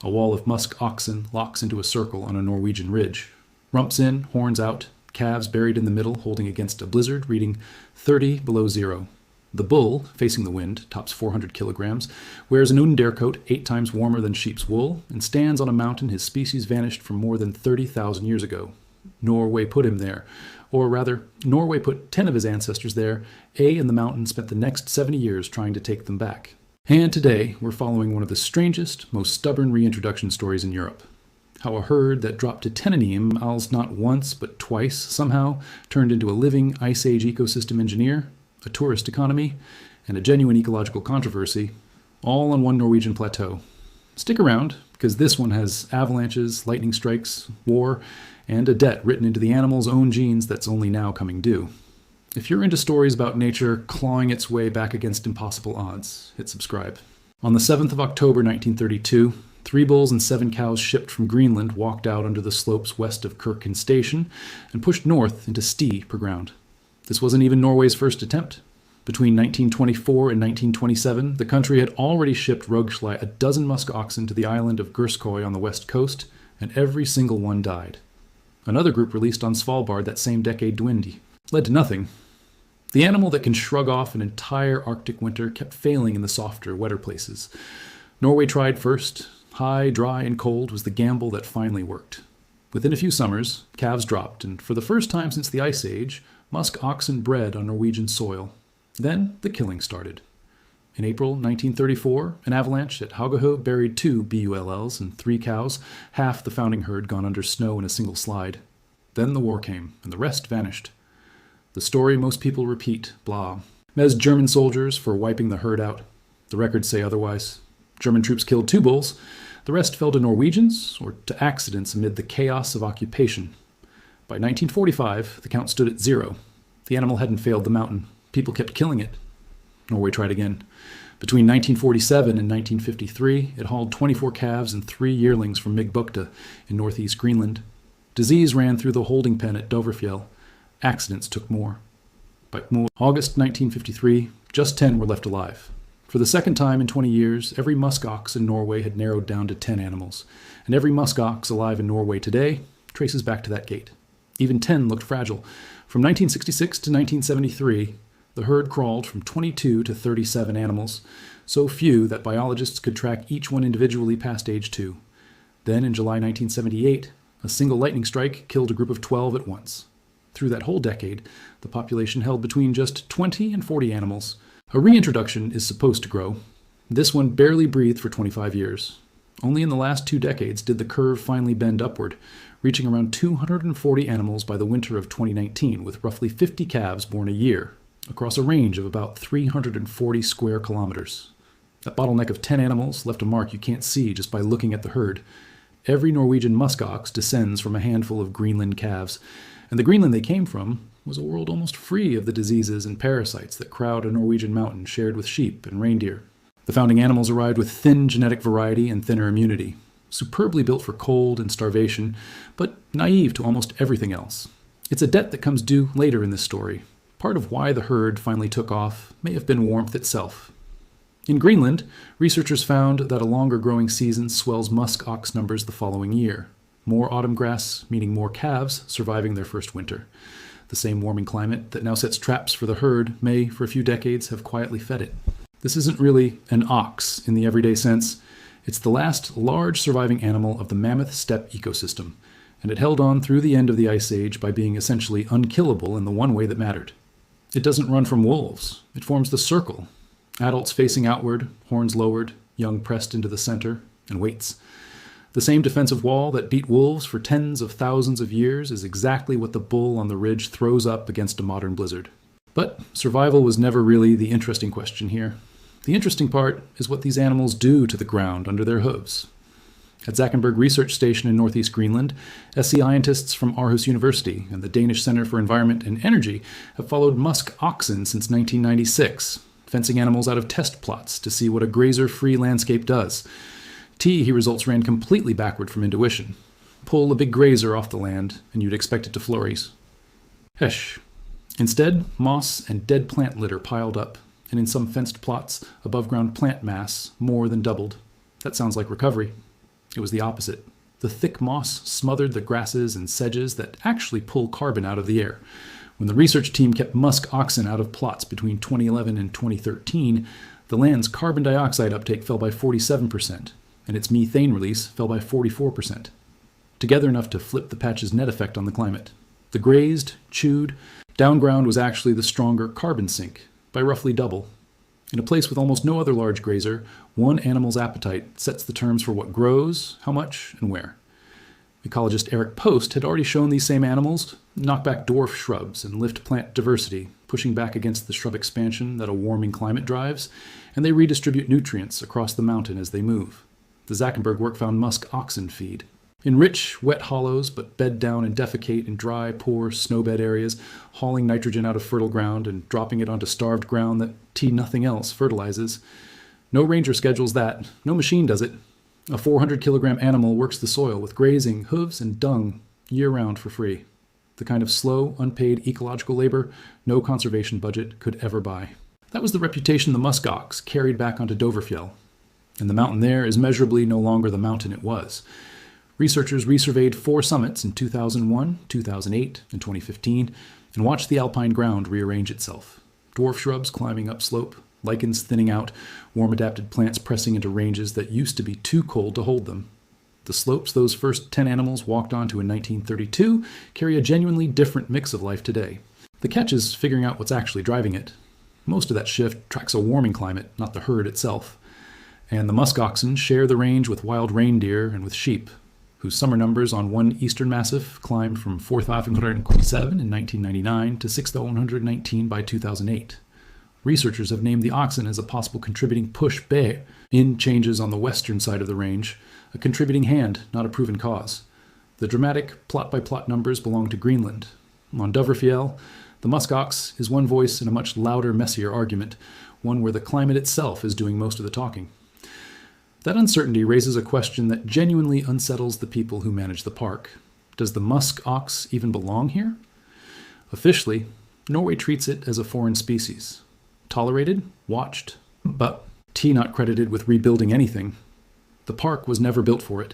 A wall of Musk Oxen locks into a circle on a Norwegian ridge. Rumps in, horns out, calves buried in the middle holding against a blizzard, reading 30 below zero. The bull, facing the wind, tops 400 kilograms, wears an Undere coat 8 times warmer than sheep's wool, and stands on a mountain his species vanished from more than 30,000 years ago. Norway put him there. Or rather, Norway put 10 of his ancestors there. A and the mountain spent the next 70 years trying to take them back. And today, we're following one of the strangest, most stubborn reintroduction stories in Europe. How a herd that dropped to Tenenim als not once but twice somehow turned into a living Ice Age ecosystem engineer, a tourist economy, and a genuine ecological controversy, all on one Norwegian plateau. Stick around, because this one has avalanches, lightning strikes, war, and a debt written into the animal's own genes that's only now coming due. If you're into stories about nature clawing its way back against impossible odds, hit subscribe. On the 7th of October 1932, 3 bulls and 7 cows shipped from Greenland walked out under the slopes west of Kirken Station and pushed north into Sti per ground. This wasn't even Norway's first attempt. Between 1924 and 1927, the country had already shipped Rogslei a dozen musk oxen to the island of Gurskoy on the west coast, and every single one died. Another group released on Svalbard that same decade dwindled. Led to nothing. The animal that can shrug off an entire Arctic winter kept failing in the softer, wetter places. Norway tried first. High, dry, and cold was the gamble that finally worked. Within a few summers, calves dropped, and for the first time since the Ice Age, musk oxen bred on Norwegian soil. Then the killing started. In April 1934, an avalanche at Haugaho buried 2 BULLs and 3 cows, half the founding herd gone under snow in a single slide. Then the war came, and the rest vanished. The story most people repeat, blah. Mez German soldiers for wiping the herd out. The records say otherwise. German troops killed 2 bulls. The rest fell to Norwegians or to accidents amid the chaos of occupation. By 1945, the count stood at 0. The animal hadn't failed the mountain. People kept killing it. Norway tried again. Between 1947 and 1953, it hauled 24 calves and 3 yearlings from Migbukta in northeast Greenland. Disease ran through the holding pen at Dovrefjell. Accidents took more. By August 1953, just 10 were left alive. For the second time in 20 years, every musk ox in Norway had narrowed down to 10 animals, and every musk ox alive in Norway today traces back to that gate. Even 10 looked fragile. From 1966 to 1973, the herd crawled from 22 to 37 animals, so few that biologists could track each one individually past age 2. Then in July 1978, a single lightning strike killed a group of 12 at once. Through that whole decade, the population held between just 20 and 40 animals. A reintroduction is supposed to grow. This one barely breathed for 25 years. Only in the last 2 decades did the curve finally bend upward, reaching around 240 animals by the winter of 2019, with roughly 50 calves born a year, across a range of about 340 square kilometers. That bottleneck of 10 animals left a mark you can't see just by looking at the herd. Every Norwegian muskox descends from a handful of Greenland calves, and the Greenland they came from was a world almost free of the diseases and parasites that crowd a Norwegian mountain shared with sheep and reindeer. The founding animals arrived with thin genetic variety and thinner immunity, superbly built for cold and starvation, but naive to almost everything else. It's a debt that comes due later in this story. Part of why the herd finally took off may have been warmth itself. In Greenland, researchers found that a longer growing season swells musk ox numbers the following year. More autumn grass, meaning more calves surviving their first winter. The same warming climate that now sets traps for the herd may, for a few decades, have quietly fed it. This isn't really an ox in the everyday sense. It's the last large surviving animal of the mammoth steppe ecosystem, and it held on through the end of the Ice Age by being essentially unkillable in the one way that mattered. It doesn't run from wolves. It forms the circle. Adults facing outward, horns lowered, young pressed into the center, and waits. The same defensive wall that beat wolves for tens of thousands of years is exactly what the bull on the ridge throws up against a modern blizzard. But survival was never really the interesting question here. The interesting part is what these animals do to the ground under their hooves. At Zackenberg Research Station in northeast Greenland, SC scientists from Aarhus University and the Danish Center for Environment and Energy have followed musk oxen since 1996, fencing animals out of test plots to see what a grazer-free landscape does. He results ran completely backward from intuition. Pull a big grazer off the land, and you'd expect it to flourish. Hesh. Instead, moss and dead plant litter piled up, and in some fenced plots, above-ground plant mass more than doubled. That sounds like recovery. It was the opposite. The thick moss smothered the grasses and sedges that actually pull carbon out of the air. When the research team kept musk oxen out of plots between 2011 and 2013, the land's carbon dioxide uptake fell by 47%, and its methane release fell by 44%. Together enough to flip the patch's net effect on the climate. The grazed, chewed, downground was actually the stronger carbon sink, by roughly double. In a place with almost no other large grazer, one animal's appetite sets the terms for what grows, how much, and where. Ecologist Eric Post had already shown these same animals knock back dwarf shrubs and lift plant diversity, pushing back against the shrub expansion that a warming climate drives, and they redistribute nutrients across the mountain as they move. The Zackenberg work found musk oxen feed. In rich, wet hollows, but bed down and defecate in dry, poor snowbed areas, hauling nitrogen out of fertile ground and dropping it onto starved ground that nothing else fertilizes. No ranger schedules that. No machine does it. A 400-kilogram animal works the soil with grazing, hooves, and dung year-round for free. The kind of slow, unpaid ecological labor no conservation budget could ever buy. That was the reputation the musk ox carried back onto Dovrefjell. And the mountain there is measurably no longer the mountain it was. Researchers resurveyed 4 summits in 2001, 2008, and 2015, and watched the alpine ground rearrange itself. Dwarf shrubs climbing upslope, lichens thinning out, warm-adapted plants pressing into ranges that used to be too cold to hold them. The slopes those first 10 animals walked onto in 1932 carry a genuinely different mix of life today. The catch is figuring out what's actually driving it. Most of that shift tracks a warming climate, not the herd itself. And the musk oxen share the range with wild reindeer and with sheep, whose summer numbers on one eastern massif climbed from 4,527 in 1999 to 6,119 by 2008. Researchers have named the oxen as a possible contributing push bear in changes on the western side of the range, a contributing hand, not a proven cause. The dramatic plot-by-plot numbers belong to Greenland. On Dovrefjell, the musk ox is one voice in a much louder, messier argument, one where the climate itself is doing most of the talking. That uncertainty raises a question that genuinely unsettles the people who manage the park. Does the musk ox even belong here? Officially, Norway treats it as a foreign species. Tolerated, watched, but not credited with rebuilding anything. The park was never built for it.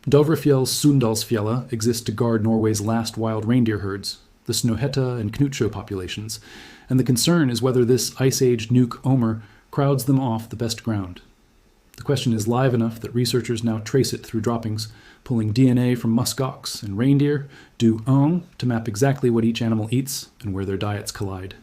Dovrefjell's Sundalsfjella exists to guard Norway's last wild reindeer herds, the Snøhetta and Knutsjø populations, and the concern is whether this ice-age nuke Omer crowds them off the best ground. The question is live enough that researchers now trace it through droppings, pulling DNA from musk ox and reindeer, do to map exactly what each animal eats and where their diets collide.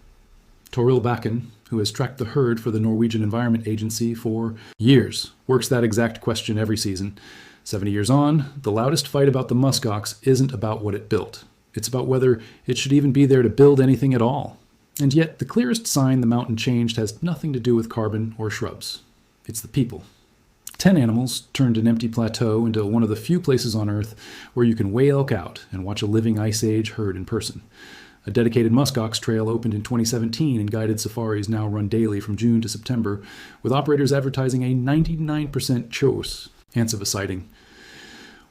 Toril Bakken, who has tracked the herd for the Norwegian Environment Agency for years, works that exact question every season. 70 years on, the loudest fight about the musk ox isn't about what it built. It's about whether it should even be there to build anything at all. And yet, the clearest sign the mountain changed has nothing to do with carbon or shrubs. It's the people. 10 animals turned an empty plateau into one of the few places on Earth where you can weigh elk out and watch a living Ice Age herd in person. A dedicated muskox trail opened in 2017 and guided safaris now run daily from June to September, with operators advertising a 99% chance of a sighting.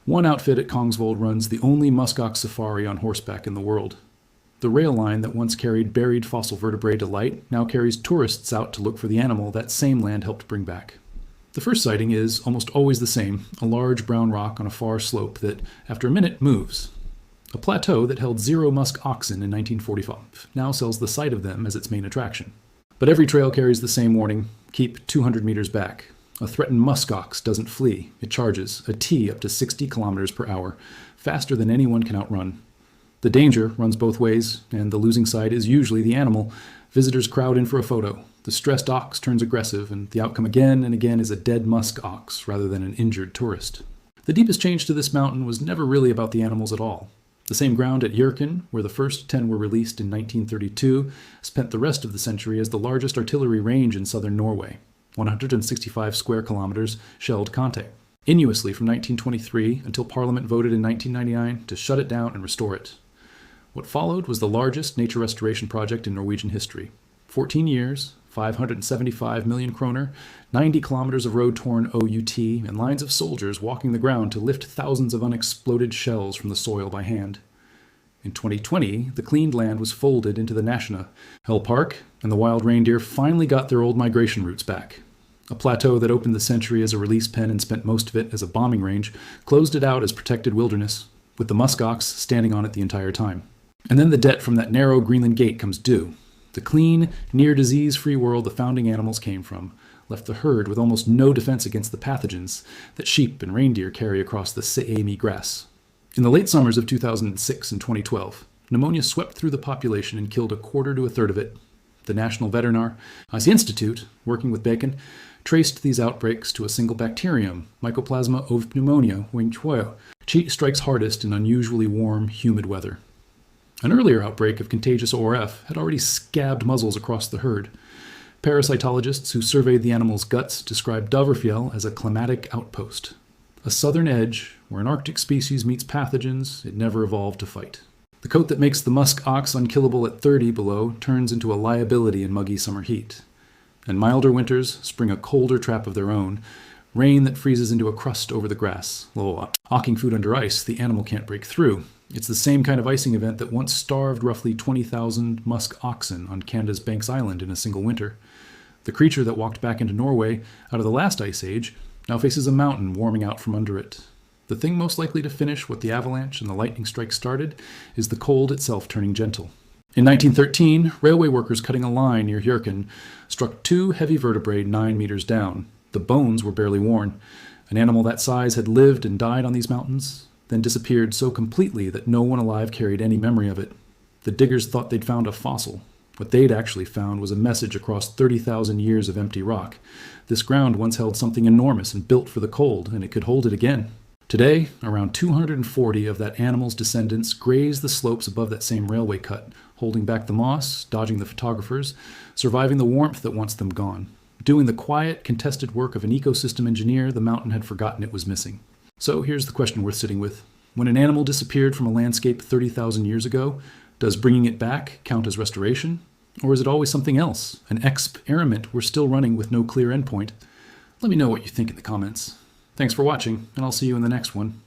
One outfit at Kongsvold runs the only muskox safari on horseback in the world. The rail line that once carried buried fossil vertebrae to light now carries tourists out to look for the animal that same land helped bring back. The first sighting is almost always the same, a large brown rock on a far slope that, after a minute, moves. A plateau that held 0 musk oxen in 1945 now sells the sight of them as its main attraction. But every trail carries the same warning: keep 200 meters back. A threatened musk ox doesn't flee, it charges, a T up to 60 kilometers per hour, faster than anyone can outrun. The danger runs both ways, and the losing side is usually the animal. Visitors crowd in for a photo. The stressed ox turns aggressive, and the outcome again and again is a dead musk ox rather than an injured tourist. The deepest change to this mountain was never really about the animals at all. The same ground at Jørgen, where the first 10 were released in 1932, spent the rest of the century as the largest artillery range in southern Norway, 165 square kilometers shelled Conte, innocuously from 1923 until Parliament voted in 1999 to shut it down and restore it. What followed was the largest nature restoration project in Norwegian history. 14 years, 575 million kroner, 90 kilometers of road-torn OUT, and lines of soldiers walking the ground to lift thousands of unexploded shells from the soil by hand. In 2020, the cleaned land was folded into the Nasjø Hell Park, and the wild reindeer finally got their old migration routes back. A plateau that opened the century as a release pen and spent most of it as a bombing range closed it out as protected wilderness, with the musk ox standing on it the entire time. And then the debt from that narrow Greenland gate comes due. The clean, near disease-free world the founding animals came from left the herd with almost no defense against the pathogens that sheep and reindeer carry across the Seami grass. In the late summers of 2006 and 2012, pneumonia swept through the population and killed a quarter to a third of it. The National Veterinar Institute, working with Bacon, traced these outbreaks to a single bacterium, Mycoplasma of pneumonia, which strikes hardest in unusually warm, humid weather. An earlier outbreak of contagious ORF had already scabbed muzzles across the herd. Parasitologists who surveyed the animal's guts described Dovrefjell as a climatic outpost, a southern edge where an Arctic species meets pathogens it never evolved to fight. The coat that makes the musk ox unkillable at 30 below turns into a liability in muggy summer heat. And milder winters spring a colder trap of their own, rain that freezes into a crust over the grass. Hawking food under ice, the animal can't break through. It's the same kind of icing event that once starved roughly 20,000 musk oxen on Canada's Banks Island in a single winter. The creature that walked back into Norway out of the last ice age now faces a mountain warming out from under it. The thing most likely to finish what the avalanche and the lightning strike started is the cold itself turning gentle. In 1913, railway workers cutting a line near Jurken struck two heavy vertebrae 9 meters down. The bones were barely worn. An animal that size had lived and died on these mountains, then disappeared so completely that no one alive carried any memory of it. The diggers thought they'd found a fossil. What they'd actually found was a message across 30,000 years of empty rock. This ground once held something enormous and built for the cold, and it could hold it again. Today, around 240 of that animal's descendants graze the slopes above that same railway cut, holding back the moss, dodging the photographers, surviving the warmth that wants them gone, doing the quiet, contested work of an ecosystem engineer the mountain had forgotten it was missing. So here's the question worth sitting with. When an animal disappeared from a landscape 30,000 years ago, does bringing it back count as restoration? Or is it always something else, an experiment we're still running with no clear endpoint? Let me know what you think in the comments. Thanks for watching, and I'll see you in the next one.